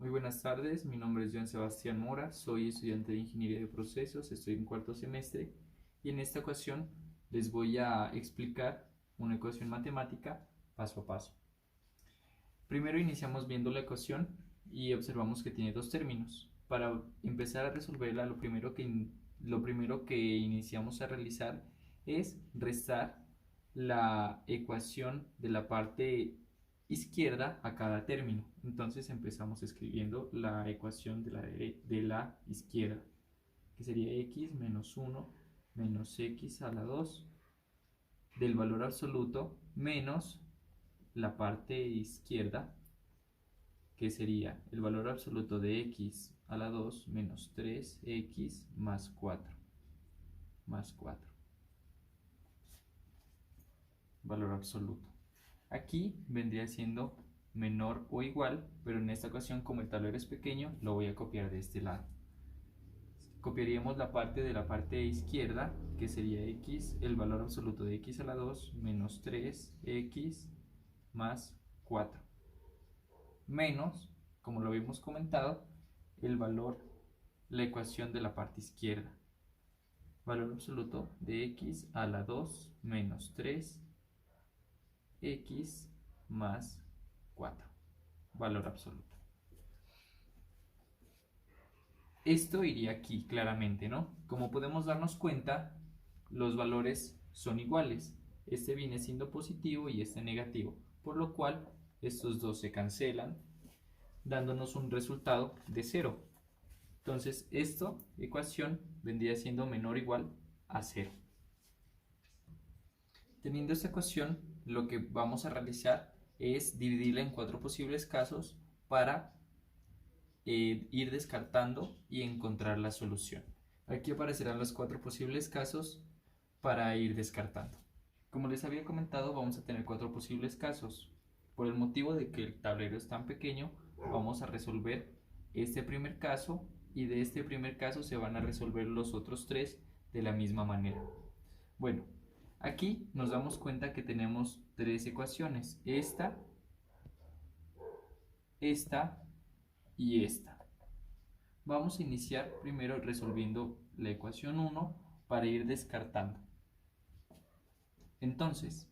Muy buenas tardes, mi nombre es Joan Sebastián Mora, soy estudiante de Ingeniería de Procesos, estoy en cuarto semestre y en esta ocasión les voy a explicar una ecuación matemática paso a paso. Primero iniciamos viendo la ecuación y observamos que tiene dos términos. Para empezar a resolverla, lo primero que iniciamos a realizar es restar la ecuación de la parte izquierda a cada término. Entonces empezamos escribiendo la ecuación de la izquierda, que sería x menos 1 menos x a la 2 del valor absoluto menos la parte izquierda, que sería el valor absoluto de x a la 2 menos 3x más 4 valor absoluto. Aquí vendría siendo menor o igual, pero en esta ocasión, como el tablero es pequeño, lo voy a copiar de este lado. Copiaríamos la parte de la parte izquierda, que sería x, el valor absoluto de x a la 2 menos 3x más 4 menos, como lo habíamos comentado, el valor, la ecuación de la parte izquierda, valor absoluto de x a la 2 menos 3x más 4, valor absoluto. Esto iría aquí claramente, ¿no? Como podemos darnos cuenta, los valores son iguales. Este viene siendo positivo y este negativo, por lo cual estos dos se cancelan, dándonos un resultado de 0. Entonces, esta ecuación vendría siendo menor o igual a 0. Teniendo esta ecuación, lo que vamos a realizar es dividirla en 4 posibles casos para ir descartando y encontrar la solución. Aquí aparecerán los 4 posibles casos para ir descartando. Como les había comentado, vamos a tener 4 posibles casos. Por el motivo de que el tablero es tan pequeño, vamos a resolver este primer caso y de este primer caso se van a resolver los otros 3 de la misma manera. Bueno, aquí nos damos cuenta que tenemos 3 ecuaciones, esta y esta. Vamos a iniciar primero resolviendo la ecuación 1 para ir descartando. Entonces,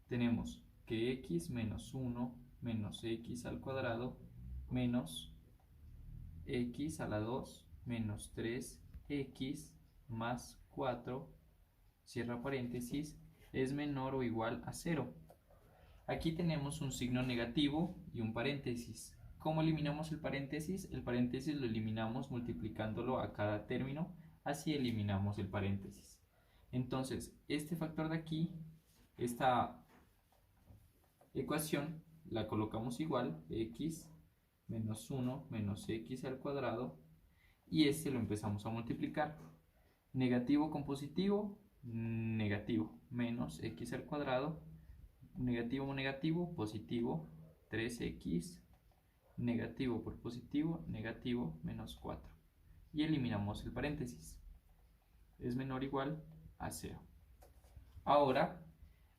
tenemos que x menos 1 menos x al cuadrado menos x a la 2 menos 3x más 4, cierra paréntesis, es menor o igual a 0. Aquí tenemos un signo negativo y un paréntesis. ¿Cómo eliminamos el paréntesis? El paréntesis lo eliminamos multiplicándolo a cada término, así eliminamos el paréntesis. Entonces, este factor de aquí, esta ecuación, la colocamos igual, x menos 1 menos x al cuadrado, y este lo empezamos a multiplicar. Negativo con positivo, negativo, menos x al cuadrado, negativo negativo, positivo, 3x, negativo por positivo, negativo, menos 4. Y eliminamos el paréntesis. Es menor o igual a 0. Ahora,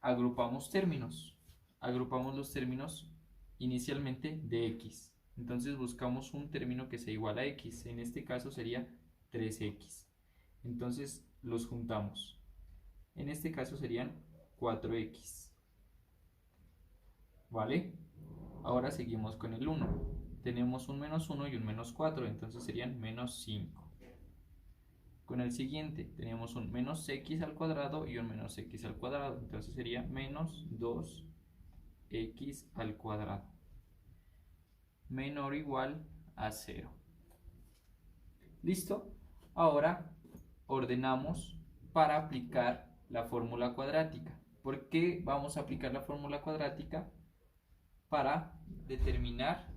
agrupamos términos. Agrupamos los términos inicialmente de x. Entonces buscamos un término que sea igual a x. En este caso sería 3x. Entonces los juntamos. En este caso serían 4x. ¿Vale? Ahora seguimos con el 1. Tenemos un menos 1 y un menos 4, entonces serían menos 5. Con el siguiente tenemos un menos x al cuadrado y un menos x al cuadrado, entonces sería menos 2x al cuadrado, menor o igual a 0. ¿Listo? Ahora ordenamos para aplicar la fórmula cuadrática. ¿Por qué vamos a aplicar la fórmula cuadrática? Para determinar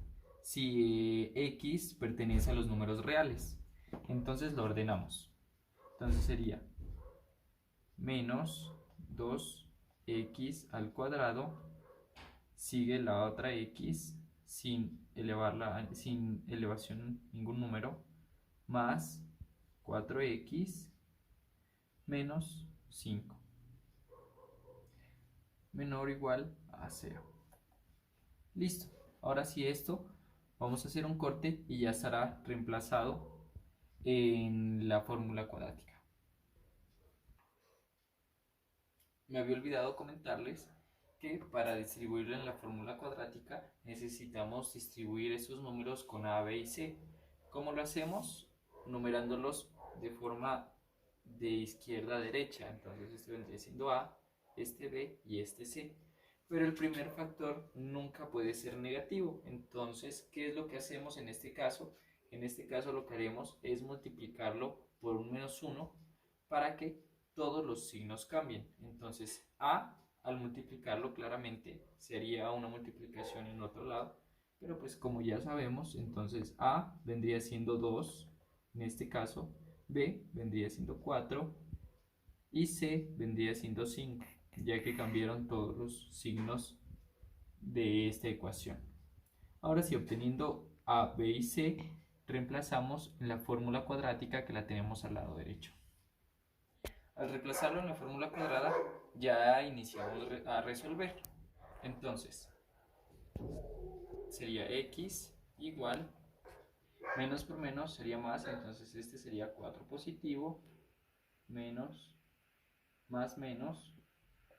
si x pertenece a los números reales. Entonces lo ordenamos. Entonces sería menos 2x al cuadrado, sigue la otra x sin elevación ningún número, más 4x menos 5, menor o igual a 0. Listo. Ahora sí, esto Vamos a hacer un corte y ya estará reemplazado en la fórmula cuadrática. Me había olvidado comentarles que para distribuirlo en la fórmula cuadrática necesitamos distribuir esos números con A, B y C. ¿Cómo lo hacemos? Numerándolos de forma de izquierda a derecha. Entonces este vendría siendo A, este B y este C. Pero el primer factor nunca puede ser negativo. Entonces, ¿qué es lo que hacemos en este caso? En este caso lo que haremos es multiplicarlo por un menos 1 para que todos los signos cambien. Entonces A, al multiplicarlo claramente, sería una multiplicación en otro lado, pero pues como ya sabemos, entonces A vendría siendo 2, en este caso, B vendría siendo 4 y C vendría siendo 5, ya que cambiaron todos los signos de esta ecuación. Ahora sí, obteniendo A, B y C, reemplazamos en la fórmula cuadrática que la tenemos al lado derecho. Al reemplazarlo en la fórmula cuadrada, ya iniciamos a resolver. Entonces, sería x igual, menos por menos sería más, entonces este sería 4 positivo, menos, más menos,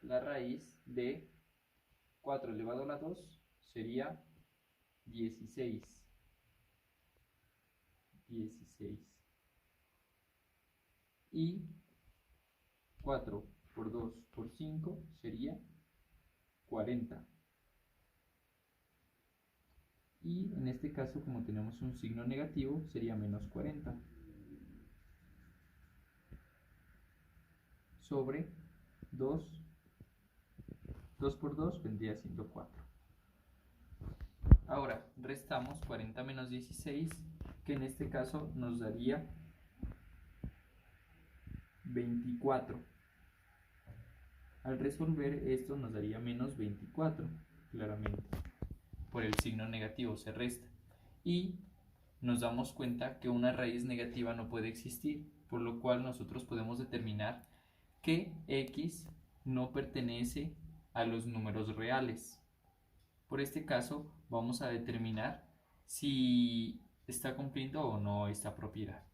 la raíz de 4 elevado a la 2 sería 16. 16. Y 4 por 2 por 5 sería 40. Y en este caso, como tenemos un signo negativo, sería menos 40 sobre 2. 2 por 2 vendría siendo 4. Ahora restamos 40 menos 16, que en este caso nos daría 24. Al resolver esto nos daría menos 24, claramente. Por el signo negativo se resta. Y nos damos cuenta que una raíz negativa no puede existir, por lo cual nosotros podemos determinar que x no pertenece a los números reales. Por este caso vamos a determinar si está cumpliendo o no esta propiedad.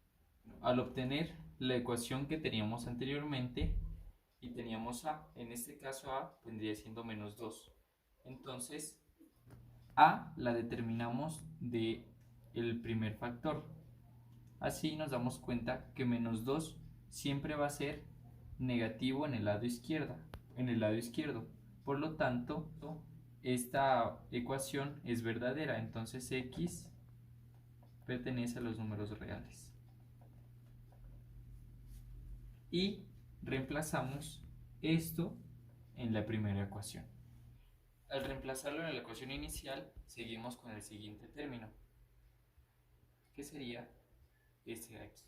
Al obtener la ecuación que teníamos anteriormente y teníamos a, en este caso a vendría siendo menos 2. Entonces a la determinamos de el primer factor. Así nos damos cuenta que menos 2 siempre va a ser negativo en el lado izquierdo. Por lo tanto, esta ecuación es verdadera, entonces x pertenece a los números reales. Y reemplazamos esto en la primera ecuación. Al reemplazarlo en la ecuación inicial, seguimos con el siguiente término, que sería este de aquí.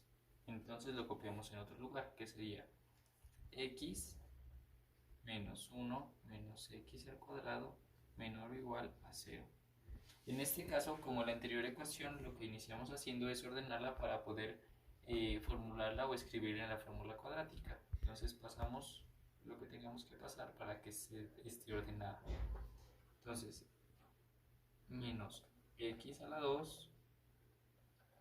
Entonces lo copiamos en otro lugar, que sería x menos 1 menos x al cuadrado menor o igual a 0. En este caso, como la anterior ecuación, lo que iniciamos haciendo es ordenarla para poder formularla o escribirla en la fórmula cuadrática. Entonces pasamos lo que tengamos que pasar para que esté ordenada. Entonces, menos x a la 2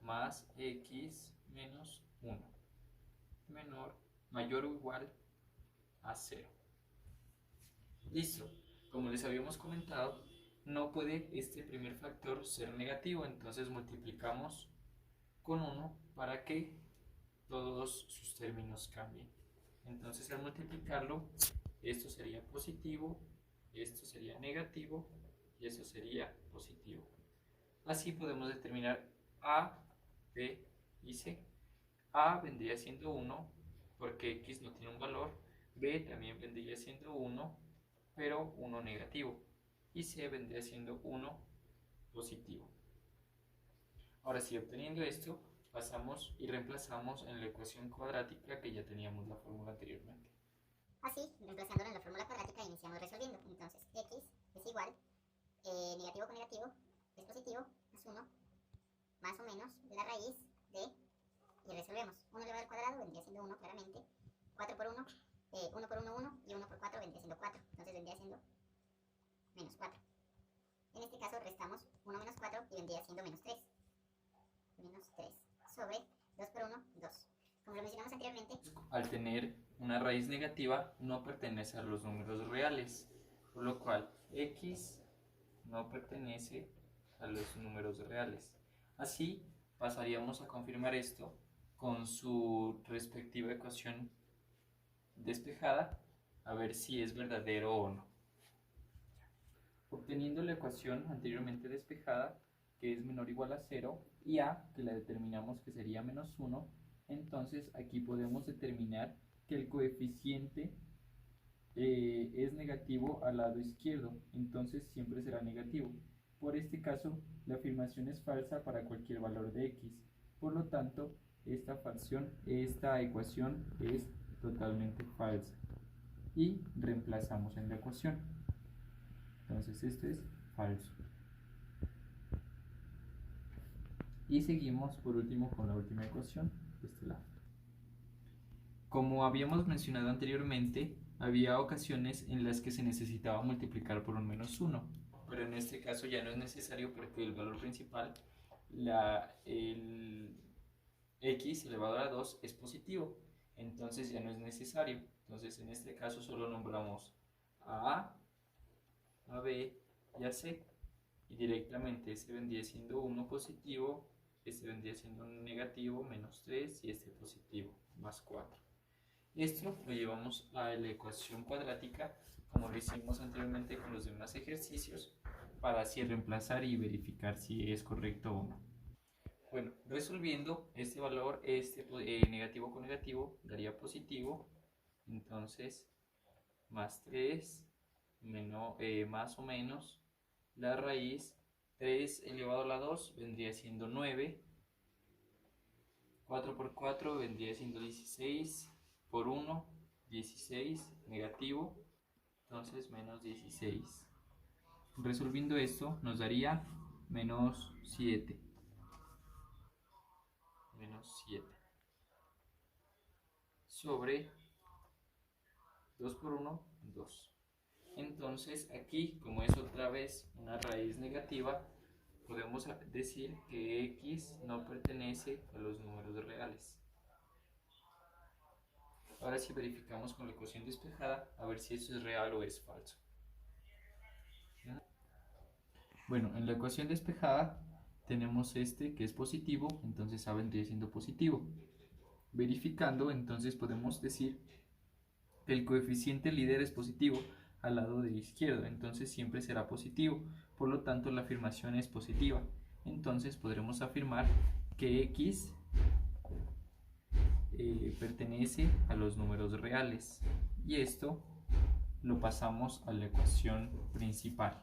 más x menos 1 mayor o igual a 0. Listo. Como les habíamos comentado, no puede este primer factor ser negativo, entonces multiplicamos con 1 para que todos sus términos cambien. Entonces al multiplicarlo, esto sería positivo, esto sería negativo y eso sería positivo. Así podemos determinar A, B y C. A vendría siendo 1 porque X no tiene un valor, B también vendría siendo 1, pero 1 negativo, y C vendría siendo 1 positivo. Ahora sí, obteniendo esto, pasamos y reemplazamos en la ecuación cuadrática que ya teníamos la fórmula anteriormente. Así, reemplazándolo en la fórmula cuadrática, iniciamos resolviendo. Entonces, x es igual, negativo con negativo es positivo, más 1, más o menos la raíz de, y resolvemos. 1 elevado al cuadrado vendría siendo 1 claramente, 4 por 1, 1 por 1, 1, y 1 por 4 vendría siendo 4. Entonces vendría siendo menos 4. En este caso restamos 1 menos 4 y vendría siendo menos 3. Menos 3 sobre 2 por 1, 2. Como lo mencionamos anteriormente, al tener una raíz negativa no pertenece a los números reales, por lo cual x no pertenece a los números reales. Así pasaríamos a confirmar esto con su respectiva ecuación despejada, a ver si es verdadero o no. Obteniendo la ecuación anteriormente despejada, que es menor o igual a 0, y a, que la determinamos que sería menos 1, entonces aquí podemos determinar que el coeficiente es negativo al lado izquierdo, entonces siempre será negativo. Por este caso, la afirmación es falsa para cualquier valor de x. Por lo tanto, esta ecuación es totalmente falsa. Y reemplazamos en la ecuación. Entonces esto es falso. Y seguimos por último con la última ecuación de este lado. Como habíamos mencionado anteriormente, había ocasiones en las que se necesitaba multiplicar por un menos 1, pero en este caso ya no es necesario porque el valor principal, el x elevado a la 2, es positivo, entonces ya no es necesario. Entonces en este caso solo nombramos a B y a C, y directamente este vendría siendo 1 positivo, este vendría siendo un negativo, menos 3, y este positivo, más 4. Esto lo llevamos a la ecuación cuadrática, como lo hicimos anteriormente con los demás ejercicios, para así reemplazar y verificar si es correcto o no. Bueno, resolviendo este valor, negativo con negativo daría positivo, entonces más 3 más o menos la raíz 3 elevado a la 2 vendría siendo 9, 4 por 4 vendría siendo 16, por 1, 16, negativo, entonces menos 16. Resolviendo esto nos daría menos 7. Menos 7. Sobre 2 por 1, 2. Entonces aquí, como es otra vez una raíz negativa, podemos decir que x no pertenece a los números reales. Ahora sí verificamos con la ecuación despejada a ver si esto es real o es falso. Bueno, en la ecuación despejada tenemos este que es positivo, entonces A vendría siendo positivo. Verificando, entonces podemos decir que el coeficiente líder es positivo al lado de izquierdo, entonces siempre será positivo, por lo tanto la afirmación es positiva. Entonces podremos afirmar que x pertenece a los números reales, y esto lo pasamos a la ecuación principal.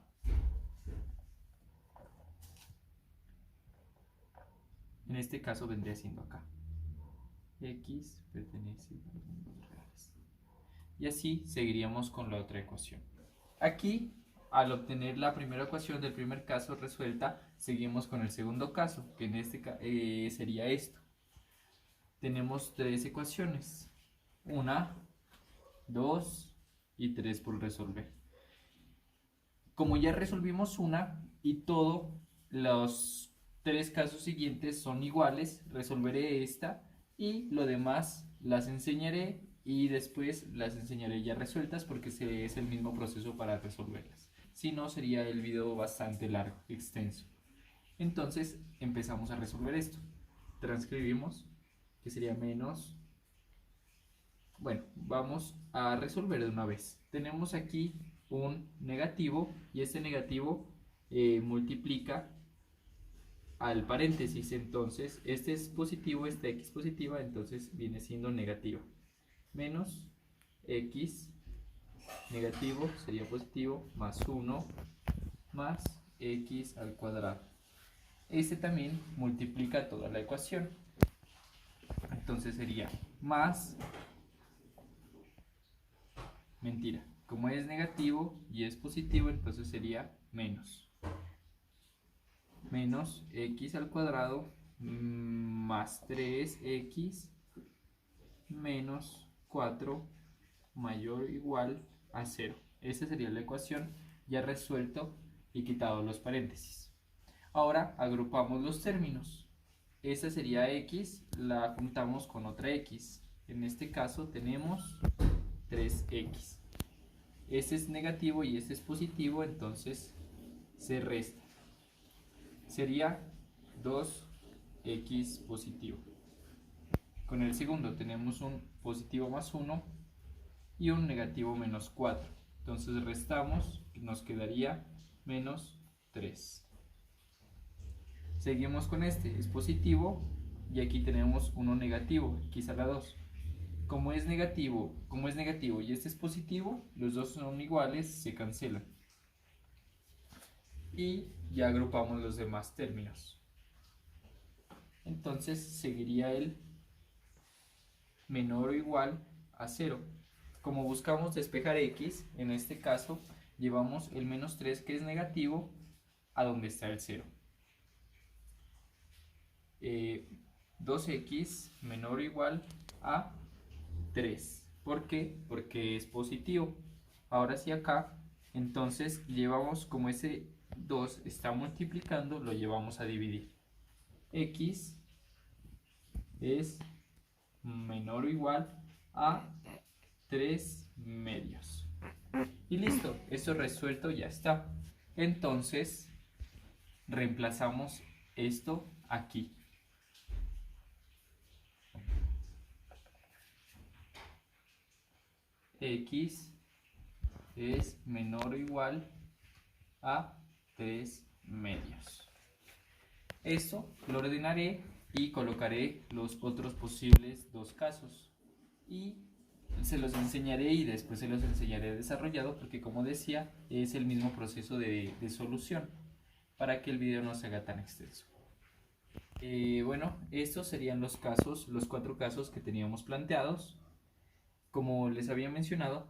En este caso vendría siendo acá. X pertenece a los números reales. Y así seguiríamos con la otra ecuación. Aquí, al obtener la primera ecuación del primer caso resuelta, seguimos con el segundo caso, que en este sería esto. Tenemos tres ecuaciones, 1, 2 y 3 por resolver. Como ya resolvimos una y todos los tres casos siguientes son iguales, resolveré esta y lo demás las enseñaré y después las enseñaré ya resueltas porque es el mismo proceso para resolverlas. Si no, sería el video bastante largo, extenso. Entonces empezamos a resolver esto. Transcribimos, que sería menos. Bueno, vamos a resolver de una vez. Tenemos aquí un negativo y este negativo multiplica al paréntesis, entonces este es positivo, esta x positiva, entonces viene siendo negativa. Menos x negativo sería positivo, más 1 más x al cuadrado. Este también multiplica toda la ecuación, entonces sería más, mentira, como es negativo y es positivo, entonces sería menos x al cuadrado más 3x menos 4 mayor o igual a 0. Esta sería la ecuación ya resuelto y quitado los paréntesis. Ahora agrupamos los términos. Esta sería x, la juntamos con otra x. En este caso tenemos 3x. Este es negativo y este es positivo, entonces se resta. Sería 2x positivo. Con el segundo tenemos un positivo más 1 y un negativo menos 4. Entonces restamos, nos quedaría menos 3. Seguimos con este, es positivo y aquí tenemos uno negativo, x a la 2. Como es negativo y este es positivo, los dos son iguales, se cancelan. Y ya agrupamos los demás términos. Entonces seguiría el menor o igual a 0. Como buscamos despejar x, en este caso llevamos el menos 3 que es negativo a donde está el 0. 2x menor o igual a 3. ¿Por qué? Porque es positivo. Ahora sí acá, entonces llevamos, como ese 2 está multiplicando, lo llevamos a dividir. X es menor o igual a 3 medios. Y listo, esto resuelto ya está. Entonces, reemplazamos esto aquí. X es menor o igual a 3 medios. Esto lo ordenaré y colocaré los otros posibles dos casos. Y se los enseñaré y después se los enseñaré desarrollado porque, como decía, es el mismo proceso de solución para que el video no se haga tan extenso. Bueno, estos serían los casos, los 4 casos que teníamos planteados. Como les había mencionado,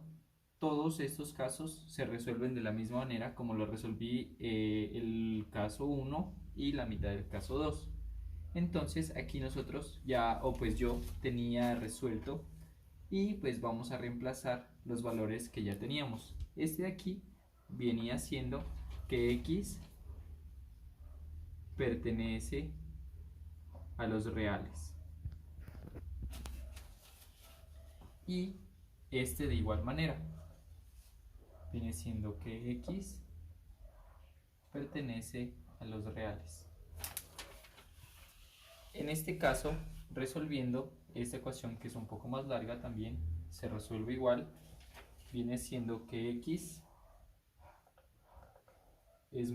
todos estos casos se resuelven de la misma manera como lo resolví el caso 1 y la mitad del caso 2. Entonces aquí nosotros ya, pues yo tenía resuelto y pues vamos a reemplazar los valores que ya teníamos. Este de aquí venía siendo que x pertenece a los reales. Y este de igual manera viene siendo que x pertenece a los reales. En este caso, resolviendo esta ecuación, que es un poco más larga, también se resuelve igual. Viene siendo que x es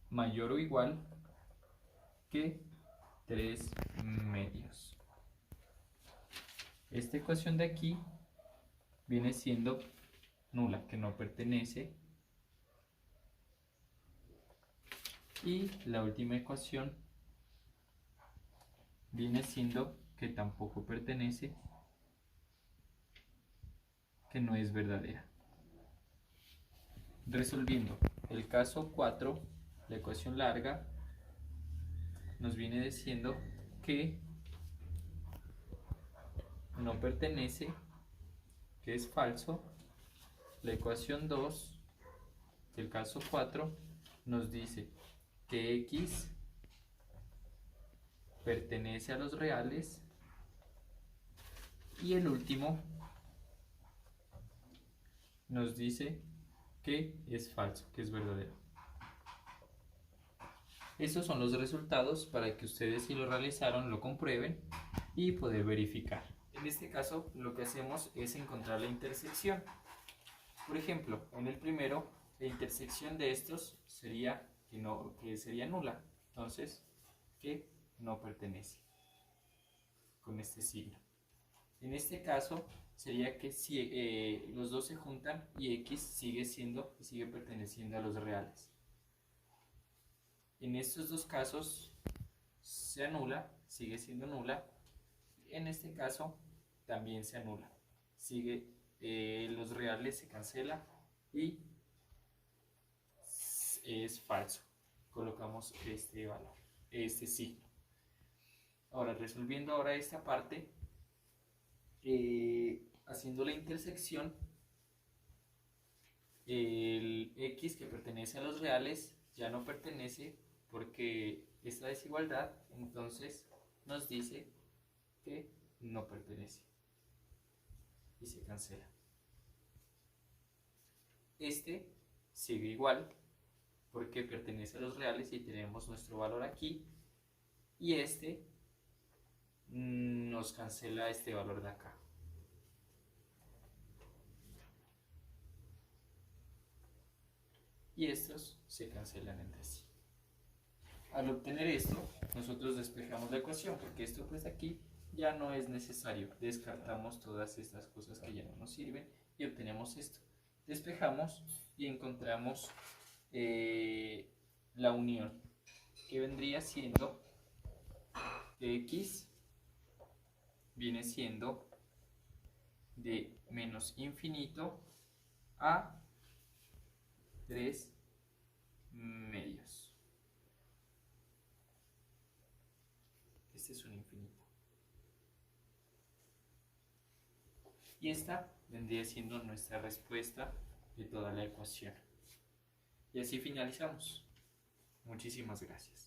mayor o igual que 3 medios. Esta ecuación de aquí viene siendo nula, que no pertenece. Y la última ecuación viene siendo que tampoco pertenece, que no es verdadera. Resolviendo el caso 4, la ecuación larga nos viene diciendo que no pertenece, que es falso. La ecuación 2 del caso 4 nos dice que x pertenece a los reales, y el último nos dice que es falso, que es verdadero. Estos son los resultados para que ustedes, si lo realizaron, lo comprueben y poder verificar. En este caso lo que hacemos es encontrar la intersección. Por ejemplo, en el primero, la intersección de estos sería que sería nula, entonces que no pertenece con este signo. En este caso sería que si los dos se juntan y x sigue perteneciendo a los reales. En estos dos casos se anula, sigue siendo nula. En este caso también se anula, los reales se cancela y es falso. Colocamos este valor, este signo. Ahora, resolviendo ahora esta parte, haciendo la intersección, El x que pertenece a los reales ya no pertenece porque esta desigualdad entonces nos dice que no pertenece y se cancela. Este sigue igual porque pertenece a los reales y tenemos nuestro valor aquí, y este nos cancela este valor de acá. Y estos se cancelan entre sí. Al obtener esto, nosotros despejamos la ecuación, porque esto pues aquí ya no es necesario. Descartamos todas estas cosas que ya no nos sirven y obtenemos esto. Despejamos y encontramos la unión, que vendría siendo x viene siendo de menos infinito a 3 medios. Este es un infinito. Y esta vendría siendo nuestra respuesta de toda la ecuación. Y así finalizamos. Muchísimas gracias.